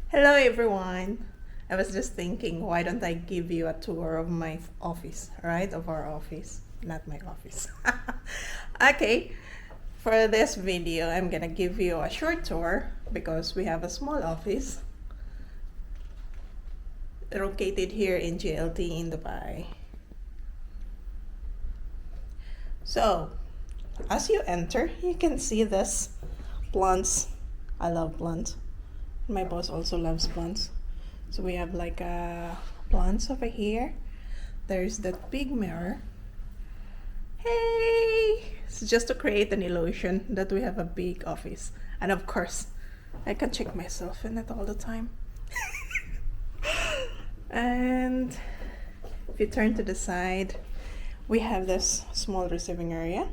Hello everyone. I was just thinking, why don't I give you a tour of my office, right? Of our office, not my office. Okay, for this video, I'm gonna give you a short tour because we have a small office located here in GLT in Dubai. So, as you enter, you can see this plants. I love plants. My boss also loves plants. So we have like plants over here. There's that big mirror. Hey! It's just to create an illusion that we have a big office. And of course, I can check myself in it all the time. And if you turn to the side, we have this small receiving area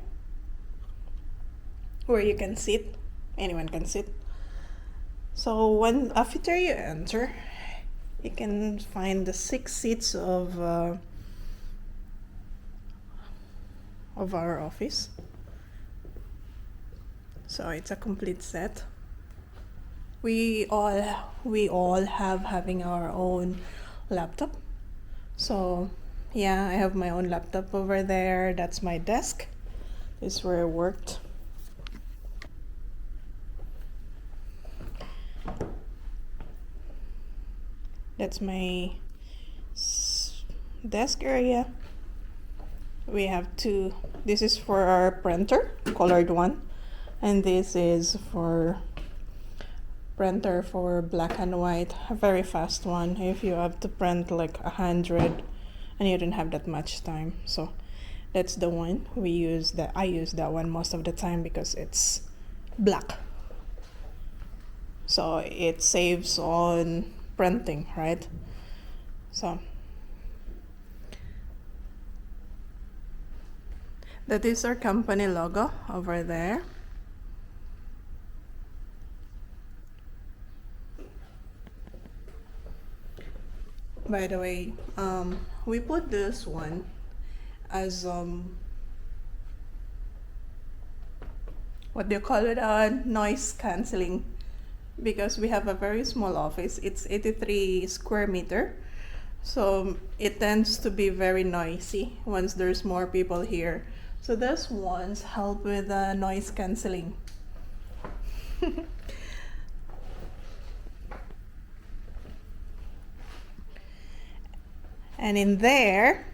where you can sit. Anyone can sit. So after you enter, you can find the 6 seats of our office. So it's a complete set. We all having our own laptop. So yeah, I have my own laptop over there. That's my desk. This is where I worked. That's my desk area. We have two. This is for our printer, colored one, and this is for printer for black and white, a very fast one if you have to print like 100 and you don't have that much time. So that's the one we use. That I use that one most of the time because it's black, so it saves on printing, right? So that is our company logo over there. By the way, we put this one as what do you call it, noise canceling, because we have a very small office. It's 83 square meter, so it tends to be very noisy once there's more people here. So this ones help with noise canceling. And in there,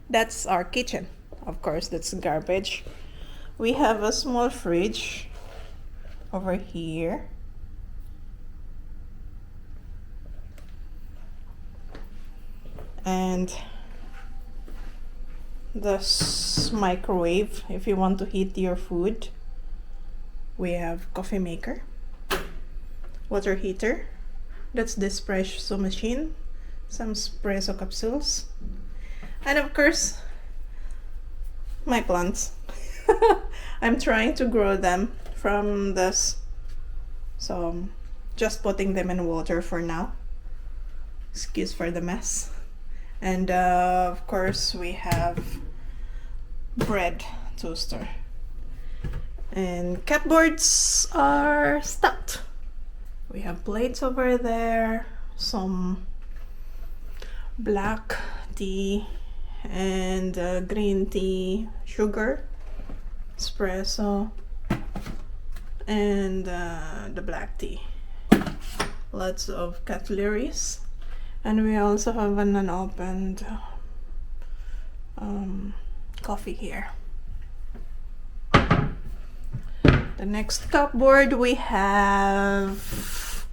that's our kitchen. Of course, that's garbage. We have a small fridge over here. And this microwave if you want to heat your food. We have coffee maker, water heater. That's the espresso machine, some espresso capsules, and of course my plants. I'm trying to grow them from this, so just putting them in water for now. Excuse for the mess. And of course we have bread toaster, and cupboards are stocked. We have plates over there, some black tea and green tea, sugar, espresso, and the black tea. Lots of cutleries, and we also have an unopened coffee here. The next cupboard, we have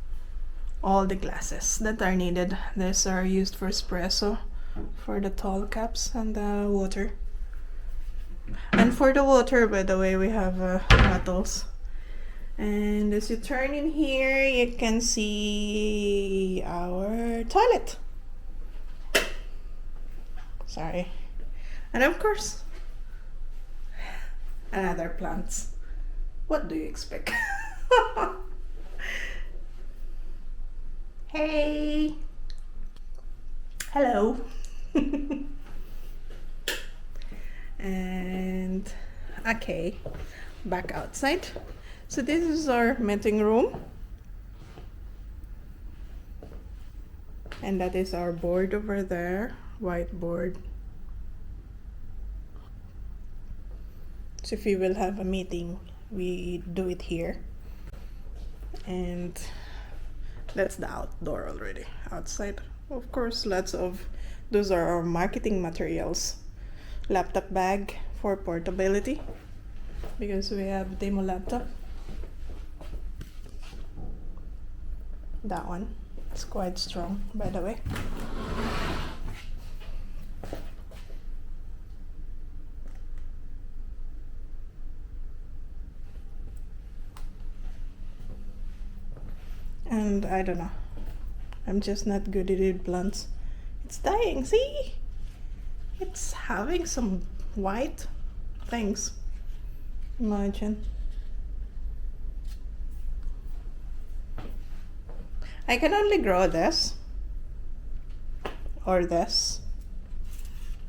all the glasses that are needed. These are used for espresso, for the tall cups, and the water. And for the water, by the way, we have bottles. And as you turn in here, you can see our toilet. Sorry. And of course, another plants. What do you expect? Hey! Hello! And okay, back outside. So this is our meeting room. And that is our board over there, whiteboard. So if we will have a meeting, we do it here. And that's the outdoor already. Outside, of course, lots of, those are our marketing materials. Laptop bag for portability, because we have demo laptop. That one, it's quite strong, by the way. And I don't know, I'm just not good at it plants. It's dying, see? It's having some white things. Imagine. I can only grow this or this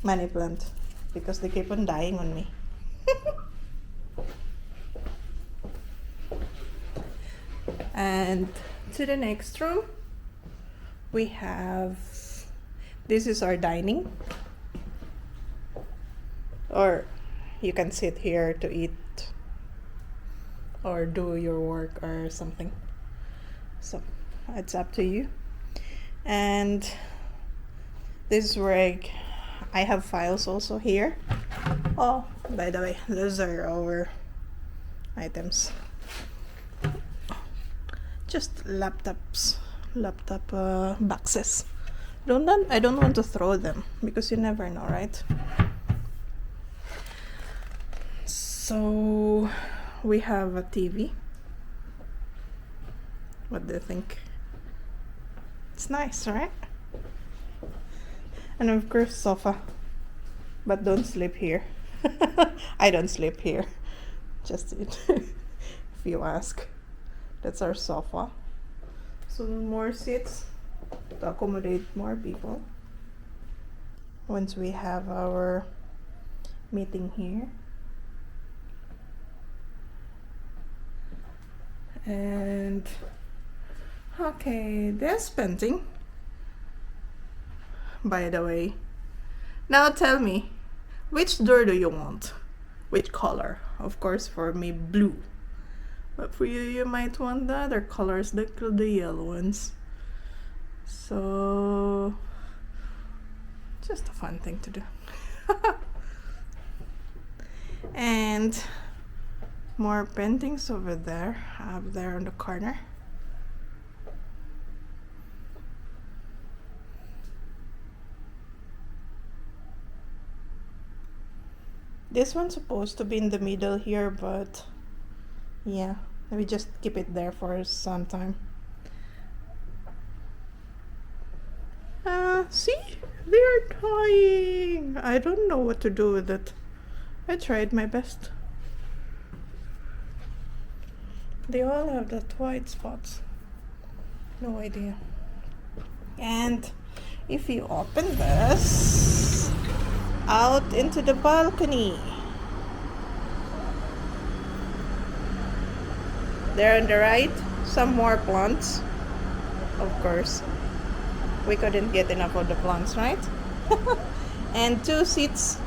money plant because they keep on dying on me. And to the next room, we have, this is our dining, or you can sit here to eat or do your work or something, so it's up to you. And this is where I have files also here. Oh, by the way, those are our items, just laptop boxes. I don't want to throw them because you never know, right? So we have a TV. What do you think? It's nice, right? And of course sofa, but don't sleep here. I don't sleep here, just it. If you ask, that's our sofa. So more seats to accommodate more people once we have our meeting here. And okay, there's painting, by the way. Now tell me, which door do you want? Which color? Of course, for me, blue. But for you, you might want the other colors, the yellow ones. So, just a fun thing to do. And more paintings over there, up there on the corner. This one's supposed to be in the middle here, but yeah, let me just keep it there for some time. See? They're dying! I don't know what to do with it. I tried my best. They all have that white spots. No idea. And if you open this, out into the balcony. There on the right, some more plants. Of course, we couldn't get enough of the plants, right? And 2 seats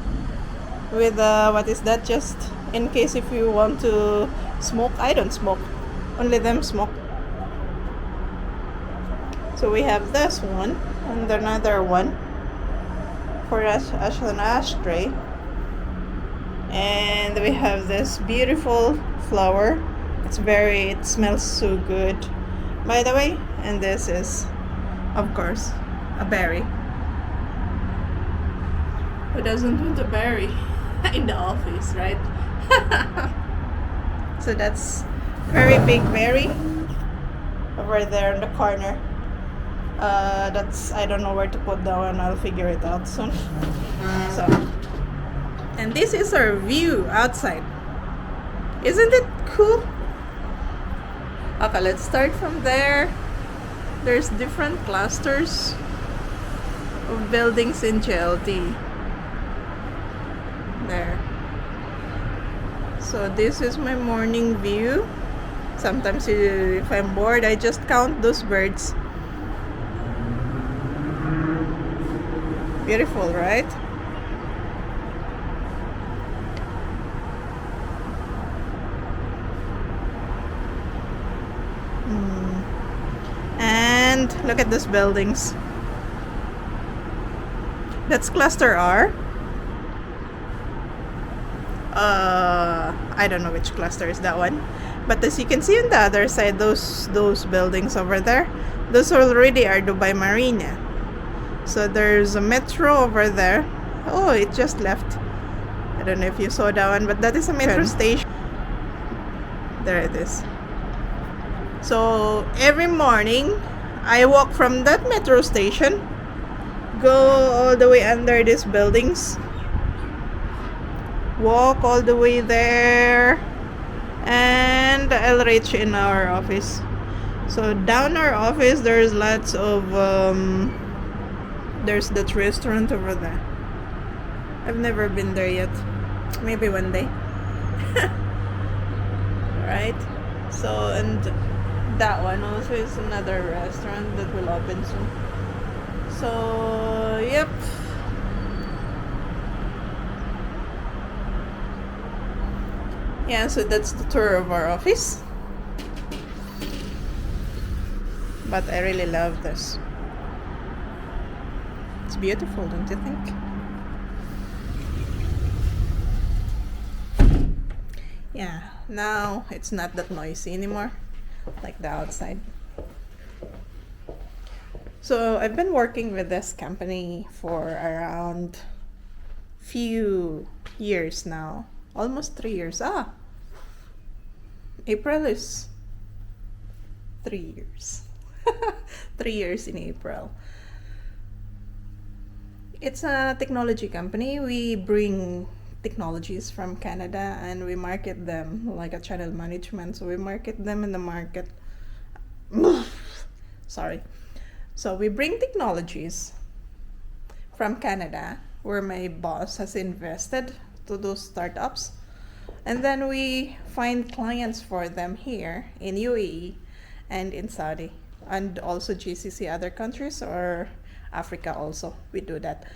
with what is that? Just in case if you want to smoke. I don't smoke, only them smoke. So we have this one and another one for us as an ashtray. And we have this beautiful flower. It smells so good, by the way. And this is, of course, a berry. Who doesn't want a berry in the office, right? So that's very big berry over there in the corner. I don't know where to put that one. I'll figure it out soon. So, and this is our view outside. Isn't it cool? Okay, let's start from there. There's different clusters of buildings in GLT. There. So this is my morning view. Sometimes if I'm bored, I just count those birds. Beautiful, right? And look at these buildings. That's cluster R. I don't know which cluster is that one. But as you can see on the other side, those buildings over there, those already are Dubai Marina. So there's a metro over there. Oh, it just left. I don't know if you saw that one, but that is a metro station. There it is. So every morning, I walk from that metro station, go all the way under these buildings, walk all the way there, and I'll reach in our office. So down our office, there's lots of there's that restaurant over there. I've never been there yet. Maybe one day. Right? So, and that one also is another restaurant that will open soon. So, yep. Yeah, so that's the tour of our office. But I really love this. It's beautiful, don't you think? Yeah, now it's not that noisy anymore, like the outside. So I've been working with this company for around few years now. Almost 3 years. April is 3 years. 3 years in April. It's a technology company. We bring technologies from Canada and we market them like a channel management. So we market them in the market. Sorry. So we bring technologies from Canada where my boss has invested to those startups. And then we find clients for them here in UAE and in Saudi and also GCC, other countries, or Africa also. We do that.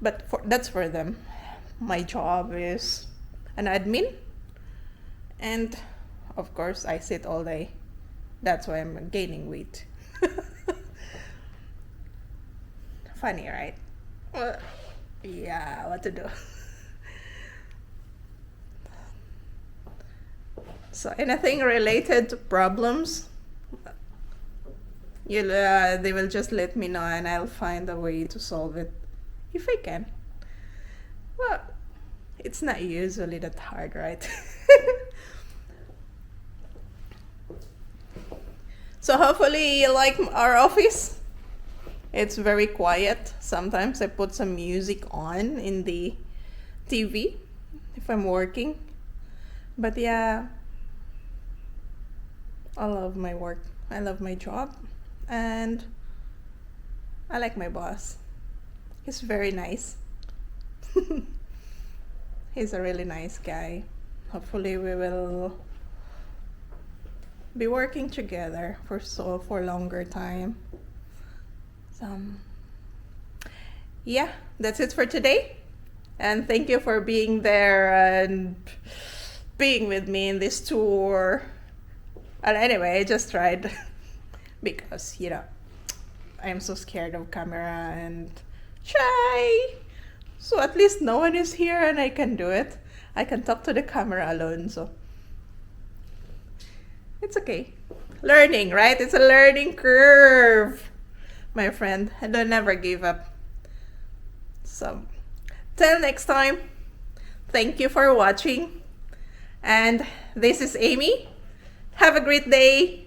But that's for them. My job is an admin. And of course, I sit all day. That's why I'm gaining weight. Funny, right? Well, yeah, what to do? So anything related to problems, they will just let me know and I'll find a way to solve it if I can. Well, it's not usually that hard, right? So hopefully you like our office. It's very quiet. Sometimes I put some music on in the TV if I'm working. But yeah, I love my work. I love my job. And I like my boss. He's very nice. He's a really nice guy. Hopefully we will be working together for longer time. So yeah, that's it for today. And thank you for being there and being with me in this tour. And anyway, I just tried because, I'm so scared of camera and shy. So at least no one is here and I can do it. I can talk to the camera alone, so it's okay. Learning, right? It's a learning curve, my friend. And don't never give up. So, till next time, thank you for watching. And this is Amy. Have a great day.